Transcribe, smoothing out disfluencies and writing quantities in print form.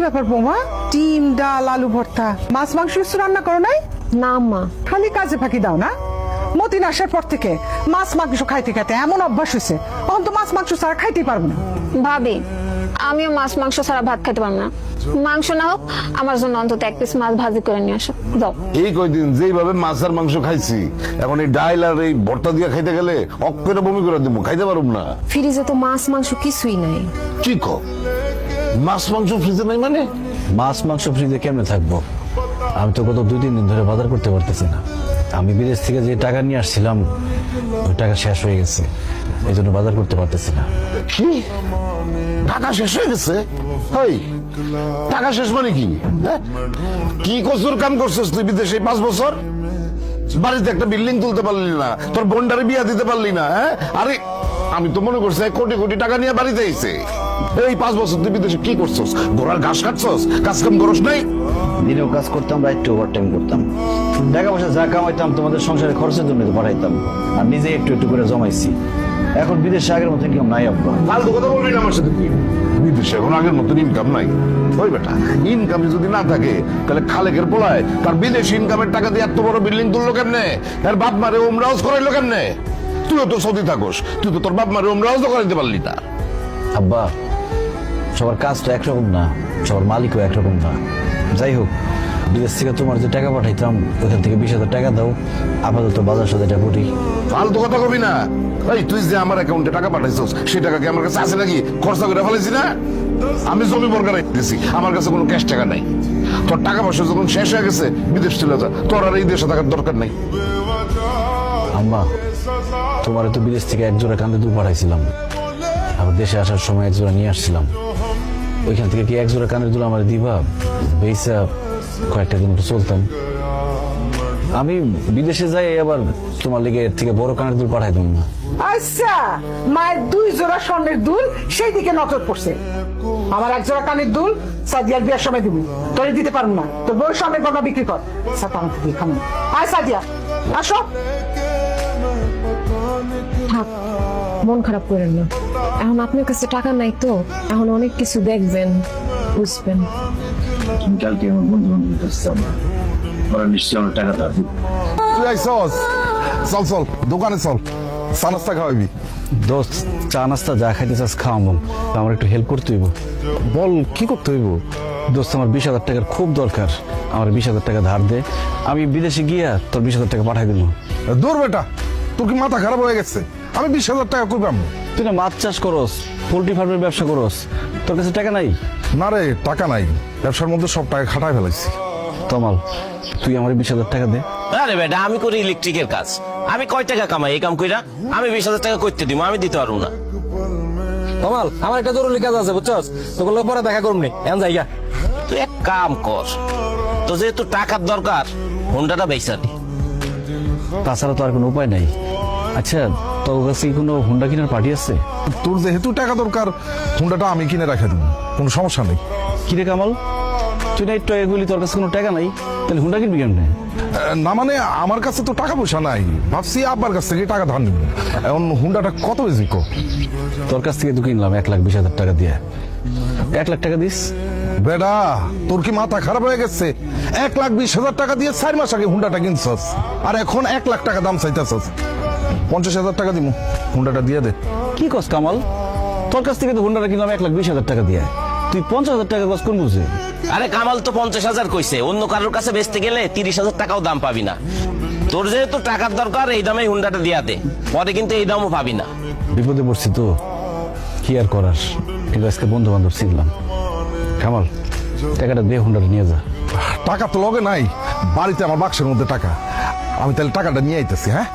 ব্যাপার বৌমা, ডিম ডাল আলু ভর্তা মাছ মাংস কিছু রান্না করো নাই? না আম্মা, খালি কাজে ফাঁকি দাও না? মতিন আসার পর থেকে মাছ মাংস খাইতে খাইতে এমন অভ্যাস হয়েছে, তখন তো মাছ মাংস ছাড়া খাইতেই পারবো না। ভাবি আমিও মাছ মাংস ছাড়া ভাত খেতে পারবো না। মাংস না হোক আমার জন্য অন্তত এক পিস মাছ ভাজি করে নিয়ে আসো দাও। এই কয়দিন যেভাবে মাছ আর মাংস খাইছি, এখন এই ডাইল আর এই ভর্তা দিয়ে খাইতে গেলে অক্কেরে বমি করে দেবো, খাইতে পারব না। ফ্রিজে তো মাছ মাংস কিছুই নাই। কি কও? মাছ মাংস ফ্রিজে নাই মানে? মাছ মাংস ফ্রিজে কেমনে থাকবো? আমি তো গত 2-3 দিন ধরে বাজার করতে পারতেছি না। আমি বিদেশ থেকে যে টাকা নিয়ে আসছিলাম ওই টাকা শেষ হয়ে গেছে, এই জন্য বাজার করতে পারতেছি না। কি টাকা শেষ হয়ে গেছে? এই টাকা শেষ মানে কি? হ্যাঁ? কি কসুর কাম করছিস তুই বিদেশে 5 বছর? বাড়িতে একটা বিল্ডিং তুলতে পারলি না, তোর বোনটারে বিয়া দিতে পারলি না। হ্যাঁ, আরে আমি তো মনে করছি 1 কোটি কোটি টাকা নিয়ে বাড়িতে আইছে। এই 5 বছর তুই বিদেশে কি করছস? ঘোড়ার ঘাস কাটছস? কাজ কাম করস নাই? দিনেও কাজ করতাম, রাইতে ওভারটাইম করতাম। টাকা পয়সা যা কামাইতাম তোমাদের সংসারে খরচের জন্য পাঠাইতাম, আর নিজে একটু একটু করে জমাইছি। এখন বিদেশে আগের মতো ইনকাম নাই আব্বা। ফালতু কথা বলবি না আমার সাথে তুই। বিদেশে এখন আগের মতন ইনকাম নাই। ওই বেটা, ইনকাম যদি না থাকে তাহলে খালেকের পোলায় তার বিদেশি ইনকামের টাকা দিয়ে এত বড় বিল্ডিং তুললো কেমনে? এর বাপ মারে ওমরা হাউস করাইলো কেমনে? তুইও তো সৌদি থাকস, তুই তো তোর বাপ মারে ওমরা হাউস করাইতে পারলি না। আব্বা, সবার কাজ তো একরকম না, সবার মালিকও একরকম না। যাই হোক, বিদেশ থেকে তোমার যে টাকা পাঠাইতাম ওখান থেকে 20,000 টাকা দাও, আপাতত বাজার সাথে এটা করি। ফালতু কথা কবি না। এই তুই যে আমার অ্যাকাউন্টে টাকা পাঠাইছস সেই টাকা কি আমার কাছে আছে নাকি? খরচা করে ফেলেছি না? আমি জমি বর্গা রেখেছি, আমার কাছে কোনো ক্যাশ টাকা নাই। তোর টাকা পয়সা যখন শেষ হয়ে গেছে বিদেশ চলে যা, তোর আর এই দেশে থাকার দরকার নাই। আম্মা, তোমার তো বিদেশ থেকে 1 জোড়া কানের দুল পাঠাইছিলাম, আবার দেশে আসার সময় 1 জোড়া নিয়ে আসছিলাম। ওইখান থেকে কি 1 জোড়া কানের দুল আমার দিবা? বেইসা কয়েকটা দিন তো চলতাম। আমি বিদেশে যাই আবার তোমার লিগে এর থেকে বড় কানের দুল পাঠাই দেব না। আচ্ছা, মায়ের 2 জোড়া স্বর্ণের দুল সেই দিকে নজর পড়ছে। আমার 1 জোড়া কানের দুল সাদিয়ার বিয়ার সময় দিব, তোরে দিতে পারবো না। তোর বড় স্বর্ণের গয়না বিক্রি কর। সাতাম থেকে খামো। আয় সাদিয়া, আসো। থাক, মন খারাপ করেন না। এখন আপনার কাছে টাকা নাই তো, এখন অনেক কিছু দেখবেন, বুঝবেন। কালকে আমার বন্ধু ওরা নিশ্চয় আমার টাকা দেবে। তুই আইসস, চল চল দোকানে চল, চা নাস্তা খাওয়াবি। দোস্ত, চা নাস্তা যা খাইতে চাস খাওয়াবো, আমার একটু হেল্প করতে হইব। বল কি করতে হইব? দোস্ত, আমার 20,000 টাকার খুব দরকার, আমার 20,000 টাকা ধার দে, আমি বিদেশে গিয়া তোর 20,000 টাকা পাঠাই দিল। দূর বেটা, তোর কি মাথা খারাপ হয়ে গেছে? আমি 20,000 টাকা কই পাবো? তুই না মাছ চাষ করস, পোল্ট্রি ফার্মের ব্যবসা করস, তোর কাছে টাকা নাই? না রে, টাকা নাই, ব্যবসার মধ্যে সব টাকা খাটাই ফেলাইছি। তমাল, তুই আমার 20,000 টাকা দে। আরে বেটা, আমি করি ইলেকট্রিকের কাজ, আমি কয় টাকা কামাই এই কাম কইরা? আমি 20,000 টাকা করতে দিব, আমি দিতে পারবো না। কমাল, আমার একটা জরুরি কাজ আছে বুঝছস, তোকে পরে দেখা করবনি, এখন যাইগা। তুই এক কাম কর, তো যেহেতু টাকার দরকার হোন্ডাটা বেচা দি। তাছাড়া তো আর কোনো উপায় নাই। আচ্ছা, তোর কাছে কি কোনো হুন্ডা কেনার পার্টি আছে? তোর যেহেতু টাকা দরকার, হুন্ডাটা আমি কিনে রাখা দিব, কোনো সমস্যা নেই। কিরে কামাল, তুই না একটু আগে বলি তোর কাছে কোনো টাকা নাই, তাহলে হুন্ডা কিনবি কেমনে? না মানে আমার কাছে তো টাকা পয়সা নাই, ভাবছি আব্বার কাছ থেকে টাকা ধার নিব। এখন হুন্ডাটা কত বেশি কো? তোর কাছ থেকে তো কিনলাম 1,20,000 টাকা দিয়ে। 1 লাখ টাকা দিস। বেডা, তোর কি মাথা খারাপ হয়ে গেছে? 1,20,000 টাকা দিয়ে 4 মাস আগে হুন্ডাটা কিনছস, আর এখন 1 লাখ টাকা দাম চাইতেছস। 50,000 টাকা দিব, হুন্ডাটা দিয়ে দে। কি কস কামাল, তোর কাছ থেকে তো হুন্ডাটা কিনলাম 1,20,000 টাকা দিয়ে, তুই 50,000 টাকা কস কোন বুঝে? আরে কামাল তো 50,000 কইছে, অন্য কারোর কাছে বেচতে গেলে 30,000 টাকাও দাম পাবি না। তোর যেহেতু টাকার দরকার, এই দামে হুন্ডাটা দিয়া দে, পরে কিন্তু এই দামও পাবি না। বিপদে পড়ছি তো, কি আর করার, কিন্তু আজকে বন্ধু বান্ধব ছিলাম। কামাল, টাকাটা দিয়ে হুন্ডাটা নিয়ে যা। টাকা তো লগে নাই, বাড়িতে আমার বাক্সের মধ্যে টাকা, আমি তাহলে টাকাটা নিয়ে আইতেছি। হ্যাঁ,